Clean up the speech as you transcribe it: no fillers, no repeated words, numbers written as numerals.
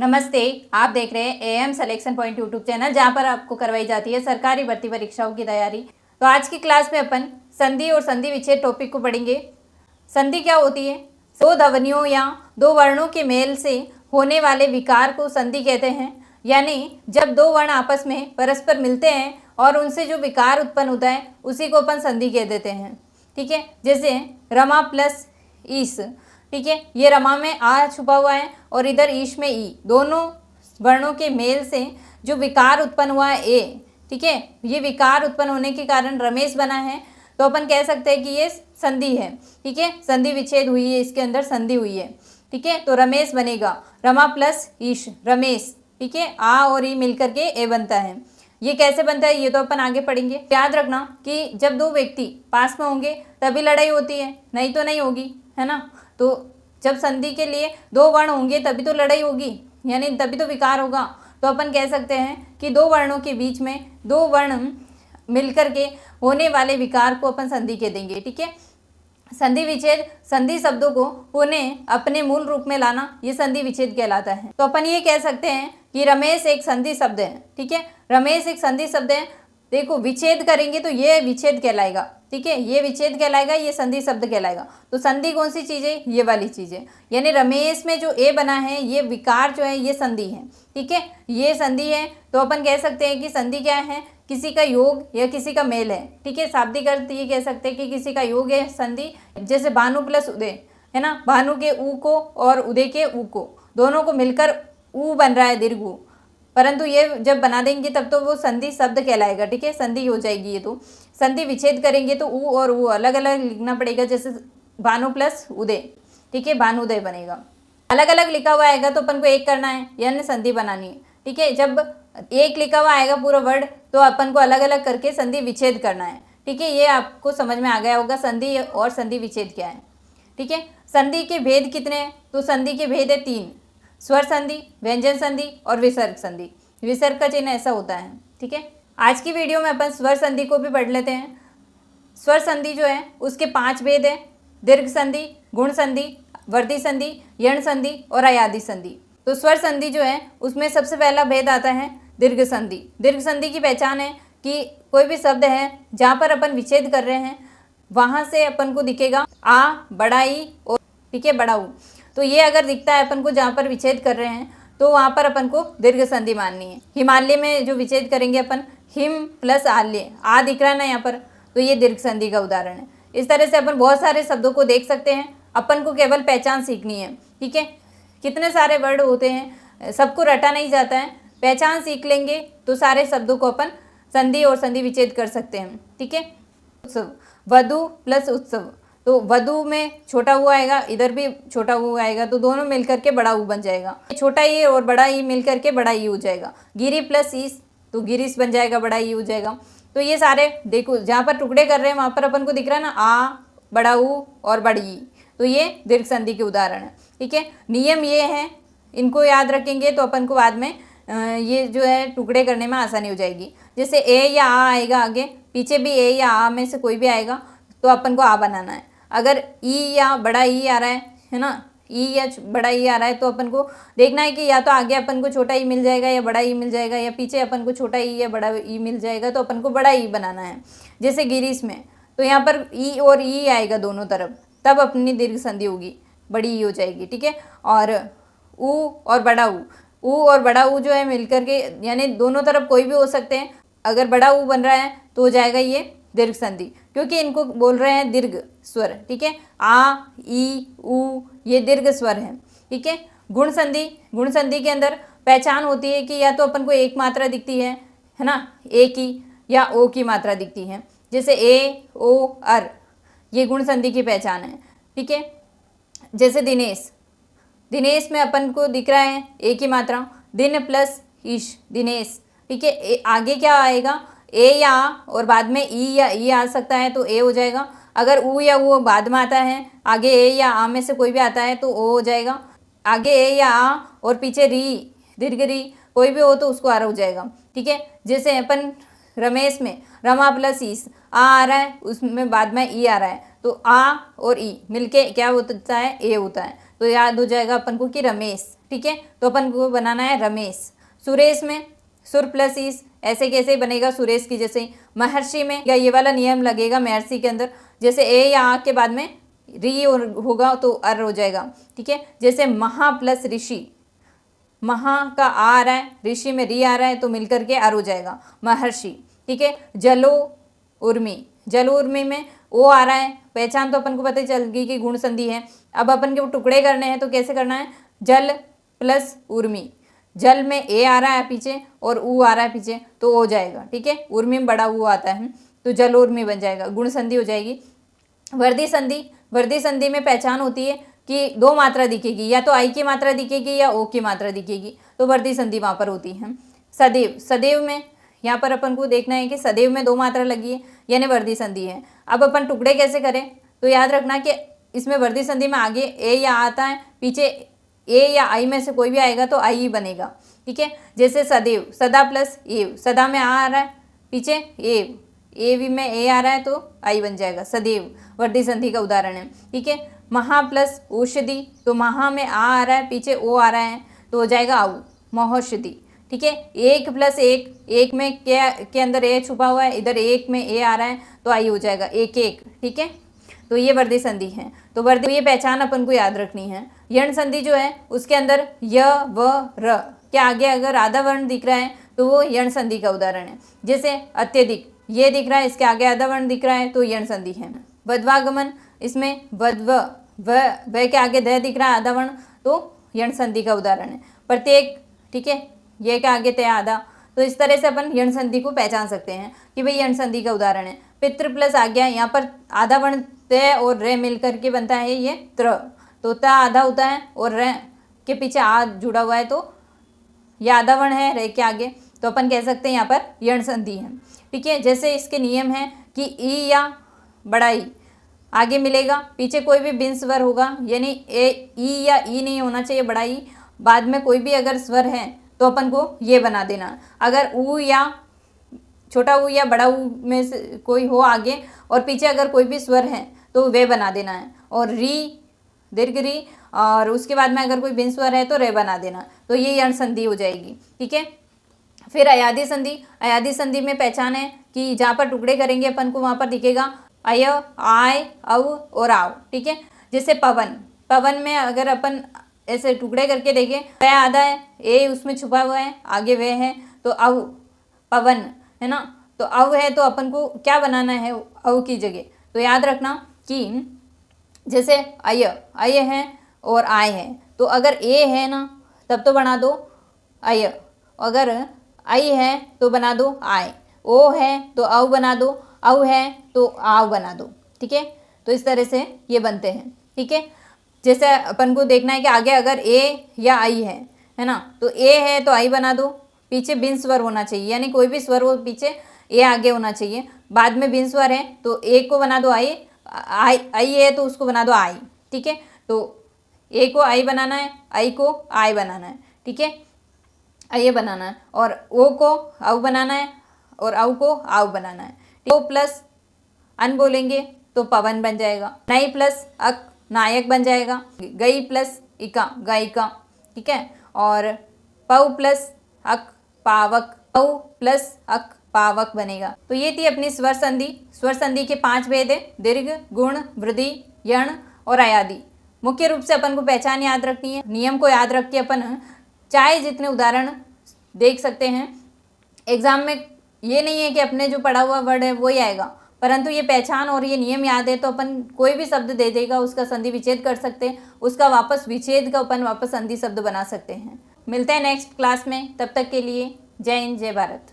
नमस्ते, आप देख रहे हैं am selection point YouTube channel, जहां पर आपको करवाई जाती है सरकारी भर्ती परीक्षाओं की तैयारी। तो आज की क्लास में अपन संधि और संधि विच्छेद टॉपिक को पढ़ेंगे। संधि क्या होती है? दो ध्वनियों या दो वर्णों के मेल से होने वाले विकार को संधि कहते हैं। यानी जब दो वर्ण आपस में परस्पर मिलते हैं और उनसे जो विकार उत्पन्न होता है उसी को अपन संधि कह देते हैं। ठीक है, जैसे रमा प्लस ईश। ठीक है, ये रमा में आ छुपा हुआ है और इधर ईश में ई, दोनों वर्णों के मेल से जो विकार उत्पन्न हुआ है ए। ठीक है, ये विकार उत्पन्न होने के कारण रमेश बना है, तो अपन कह सकते हैं कि ये संधि है। ठीक है, संधि विच्छेद हुई है, इसके अंदर संधि हुई है। ठीक है, तो रमेश बनेगा, रमा प्लस ईश रमेश। ठीक है, आ और ई मिलकर के ए बनता है। ये कैसे बनता है ये तो अपन आगे पढ़ेंगे। याद रखना कि जब दो व्यक्ति पास में होंगे तभी लड़ाई होती है, नहीं तो नहीं होगी, है ना। तो जब संधि के लिए दो वर्ण होंगे तभी तो लड़ाई होगी, यानी तभी तो विकार होगा। तो अपन कह सकते हैं कि दो वर्णों के बीच में दो वर्ण मिलकर के होने वाले विकार को अपन संधि कह देंगे। ठीक है, संधि विच्छेद, संधि शब्दों को पुनः अपने मूल रूप में लाना, ये संधि विच्छेद कहलाता है। तो अपन ये कह सकते हैं कि रमेश एक संधि शब्द है। ठीक है, रमेश एक संधि शब्द है। देखो, विच्छेद करेंगे तो ये विच्छेद कहलाएगा। ठीक है, ये विच्छेद कहलाएगा, ये संधि शब्द कहलाएगा। तो संधि कौन सी चीज़ है? ये वाली चीज़ है। यानी रमेश में जो ए बना है, ये विकार जो है ये संधि है। ठीक है, ये संधि है। तो अपन कह सकते हैं कि संधि क्या है? किसी का योग या किसी का मेल है। ठीक है, शाब्दिक अर्थ ये कह सकते हैं कि किसी का योग है संधि। जैसे भानु प्लस उदय, है ना, भानु के ऊ को और उदय के ऊ को, दोनों को मिलकर ऊ बन रहा है, दीर्घ ऊ। परंतु ये जब बना देंगे तब तो वो संधि शब्द कहलाएगा। ठीक है, संधि हो जाएगी ये। तो संधि विच्छेद करेंगे तो ऊ और ऊ अलग अलग लिखना पड़ेगा, जैसे भानु प्लस उदय। ठीक है, भानुदय बनेगा। अलग अलग लिखा हुआ आएगा तो अपन को एक करना है, यानी संधि बनानी है। ठीक है, जब एक लिखा हुआ आएगा पूरा वर्ड तो अपन को अलग अलग करके संधि विच्छेद करना है। ठीक है, ये आपको समझ में आ गया होगा संधि और संधि विच्छेद क्या है। ठीक है, संधि के भेद कितने हैं? तो संधि के भेद है 3, स्वर संधि, व्यंजन संधि और विसर्ग संधि। विसर्ग का चिन्ह ऐसा होता है। ठीक है, आज की वीडियो में अपन स्वर संधि को भी पढ़ लेते हैं। स्वर संधि जो है उसके 5 भेद है: दीर्घ संधि, गुण संधि, वर्धी संधि, यण संधि और अयादि संधि। तो स्वर संधि जो है उसमें सबसे पहला भेद आता है दीर्घ संधि। दीर्घ संधि की पहचान है कि कोई भी शब्द है जहाँ पर अपन विच्छेद कर रहे हैं वहाँ से अपन को दिखेगा आ, बड़ा ई और ठीक है बड़ा ऊ। तो ये अगर दिखता है अपन को जहाँ पर विच्छेद कर रहे हैं तो वहाँ पर अपन को दीर्घ संधि माननी है। हिमालय में जो विच्छेद करेंगे अपन, हिम प्लस आल्य, आ दिख रहा है ना यहाँ पर, तो ये दीर्घ संधि का उदाहरण है। इस तरह से अपन बहुत सारे शब्दों को देख सकते हैं। अपन को केवल पहचान सीखनी है। ठीक है, कितने सारे वर्ड होते हैं, सबको रटा नहीं जाता है। पहचान सीख लेंगे तो सारे शब्दों को अपन संधि और संधि विच्छेद कर सकते हैं। ठीक है, उत्सव, वधु प्लस उत्सव, तो वधु में छोटा ऊ आएगा, इधर भी छोटा ऊ आएगा, तो दोनों मिलकर के बड़ा ऊ बन जाएगा। छोटा ई और बड़ा ई मिलकर के बड़ा ई हो जाएगा। गिरी प्लस ईस, तो गिरीश बन जाएगा, बड़ा ई हो जाएगा। तो ये सारे देखो जहाँ पर टुकड़े कर रहे हैं वहाँ पर अपन को दिख रहा है ना, आ, बड़ा ऊ और बड़ी ई, तो ये दीर्घ संधि के उदाहरण है। ठीक है, नियम ये है, इनको याद रखेंगे तो अपन को बाद में ये जो है टुकड़े करने में आसानी हो जाएगी। जैसे ए या आ आएगा आगे, पीछे भी ए या आ में से कोई भी आएगा तो अपन को आ बनाना है। अगर ई या बड़ा ई आ रहा है ना, ई या बड़ा ई आ रहा है, तो अपन को देखना है कि या तो आगे अपन को छोटा ई मिल जाएगा या बड़ा ई मिल जाएगा, या पीछे अपन को छोटा ई या बड़ा ई मिल जाएगा, तो अपन को बड़ा ई बनाना है। जैसे गिरीश में तो यहाँ पर ई और ई आएगा दोनों तरफ, तब अपनी दीर्घ संधि होगी, बड़ी ई हो जाएगी। ठीक है, और ऊ और बड़ा ऊ और बड़ा ऊ जो है मिलकर के, यानी दोनों तरफ कोई भी हो सकते हैं। अगर बड़ा ऊ बन रहा है तो हो जाएगा ये दीर्घ संधि, क्योंकि इनको बोल रहे हैं दीर्घ स्वर। ठीक है, आ, ई, ऊ ये दीर्घ स्वर हैं। ठीक है, गुण संधि, गुण संधि के अंदर पहचान होती है कि या तो अपन को एक मात्रा दिखती है ना, ए की या ओ की मात्रा दिखती है। जैसे ए, ओ, अर, ये गुण संधि की पहचान है। ठीक है, जैसे दिनेश, दिनेश में अपन को दिख रहा है ए की मात्रा, दिन प्लस ईश, दिनेश। ठीक है, आगे क्या आएगा, ए या आ और बाद में ई या ई आ सकता है तो ए हो जाएगा। अगर ऊ या ऊ बाद में आता है, आगे ए या आ में से कोई भी आता है तो ओ हो जाएगा। आगे ए या आ और पीछे री, दीर्घ री कोई भी हो तो उसको आर हो जाएगा। ठीक है, जैसे अपन रमेश में रमा प्लस ईस, आ रहा है उसमें बाद में ई आ रहा है, तो आ और ई मिलके क्या होता है, ए होता है। तो याद हो जाएगा अपन को कि रमेश, ठीक है। तो अपन को बनाना है रमेश। सुरेश में सुर प्लस ईस, ऐसे कैसे बनेगा सुरेश की जैसे। महर्षि में या ये वाला नियम लगेगा महर्षि के अंदर, जैसे ए या आ के बाद में री होगा तो अर हो जाएगा, ठीक है। जैसे महा प्लस ऋषि, महा का आ रहा है, ऋषि में री आ रहा है तो मिलकर के अर हो जाएगा महर्षि, ठीक है। जलो उर्मी, जलो उर्मी में ओ आ रहा है, पहचान तो अपन को पता चल गई कि गुण संधि है। अब अपन के टुकड़े करने हैं तो कैसे करना है, जल प्लस उर्मी, जल में ए आ रहा है पीछे और ऊ आ रहा है पीछे तो हो जाएगा, ठीक है। उर्मी में बड़ा ऊ आता है तो जल उर्मी बन जाएगा, गुण संधि हो जाएगी। वर्दी संधि, वर्दी संधि में पहचान होती है कि दो मात्रा दिखेगी, या तो आई की मात्रा दिखेगी या ओ की मात्रा दिखेगी, तो वर्दी संधि वहाँ पर होती है। सदैव, सदैव में यहाँ पर अपन को देखना है कि सदैव में दो मात्रा लगी है यानी वर्दी संधि है। अब अपन टुकड़े कैसे करें, तो याद रखना कि इसमें वर्दी संधि में आगे ए या आता है, पीछे ए या आई में से कोई भी आएगा तो आई ही बनेगा, ठीक है। जैसे सदैव, सदा प्लस एव, सदा में आ रहा है पीछे एव, एव में ए आ रहा है तो आई बन जाएगा, सदैव वर्दी संधि का उदाहरण है, ठीक है। महा प्लस औषधि, तो महा में आ रहा है पीछे ओ आ रहा है तो हो जाएगा आऊ, महौषधि, ठीक है। एक प्लस एक, एक में क्या के अंदर ए छुपा हुआ है, इधर एक में ए आ रहा है तो आई हो जाएगा एक एक, ठीक है। तो ये वर्दी संधि है। तो वर्दी, ये पहचान अपन को याद रखनी है। यण संधि जो है उसके अंदर य व र के आगे अगर आधा वर्ण दिख रहा है तो वो यण संधि का उदाहरण है। जैसे अत्यधिक, ये दिख रहा है इसके आगे आधा वर्ण दिख रहा है तो यण संधि है। वध्वागमन, इसमें वध्व व के आगे द दिख रहा है आधा वर्ण तो यण संधि का उदाहरण है। प्रत्येक, ठीक है, ये के आगे तय आधा, तो इस तरह से अपन यण संधि को पहचान सकते हैं कि भाई यण संधि का उदाहरण है। पितृ प्लस आ गया, यहाँ पर आधा वर्ण तय और रे मिल करके बनता है ये त्र, तो त आधा होता है और रे के पीछे आ जुड़ा हुआ है तो यह आधा वर्ण है रे के आगे, तो अपन कह सकते हैं यहाँ पर यण संधि है, ठीक है। जैसे इसके नियम है कि ई या बड़ा ई आगे मिलेगा, पीछे कोई भी बिन स्वर होगा यानी ए ई या ई नहीं होना चाहिए, बड़ा ई, बाद में कोई भी अगर स्वर है तो अपन को ये बना देना। अगर ऊ या छोटा ऊ या बड़ा ऊ में से कोई हो आगे और पीछे अगर कोई भी स्वर है तो वे बना देना है, और री दीर्घ री, और उसके बाद में अगर कोई बिन स्वर है तो रे बना देना, तो ये यण संधि हो जाएगी, ठीक है। फिर अयादी संधि, अयादी संधि में पहचान है कि जहाँ पर टुकड़े करेंगे अपन को वहाँ पर दिखेगा अय, आय, अव और आव, ठीक है। जैसे पवन, पवन में अगर अपन ऐसे टुकड़े करके देखें, वह आधा है, ए उसमें छुपा हुआ है, आगे वह है तो अव पवन है ना, तो अव है तो अपन को क्या बनाना है अव की जगह, तो याद रखना कि जैसे अय, अय है और आय है, तो अगर ए है ना तब तो बना दो अय, अगर आई है तो बना दो आय, ओ है तो अव बना दो, अव है तो आव बना दो, ठीक है। तो इस तरह से ये बनते हैं, ठीक है। जैसे अपन को देखना है कि आगे अगर ए या आई है ना, तो ए है तो आई बना दो, पीछे बिन स्वर होना चाहिए यानी कोई भी स्वर हो पीछे ए आगे होना चाहिए, बाद में बिन स्वर है तो ए को बना दो आई, आई है तो उसको बना दो आई, ठीक है। तो ए को आई बनाना है, आई को आई बनाना है, ठीक है, आई बनाना है, और ओ को आव बनाना है और आव को आव बनाना है। ओ प्लस अन बोलेंगे तो पवन बन जाएगा, नई प्लस अक नायक बन जाएगा, गई प्लस इका गायिका, ठीक है, और पव प्लस अक पावक, पव प्लस अक पावक बनेगा। तो ये थी अपनी स्वर संधि। स्वर संधि के 5 भेद है, दीर्घ, गुण, वृद्धि, यण और अयादी। मुख्य रूप से अपन को पहचान याद रखनी है, नियम को याद रख के अपन चाहे जितने उदाहरण देख सकते हैं। एग्जाम में ये नहीं है कि अपने जो पढ़ा हुआ वर्ड है वो ही आएगा, परंतु ये पहचान और ये नियम याद है तो अपन कोई भी शब्द दे देगा उसका संधि विच्छेद कर सकते हैं, उसका वापस विच्छेद का अपन वापस संधि शब्द बना सकते हैं। मिलते हैं नेक्स्ट क्लास में, तब तक के लिए जय हिंद, जय भारत।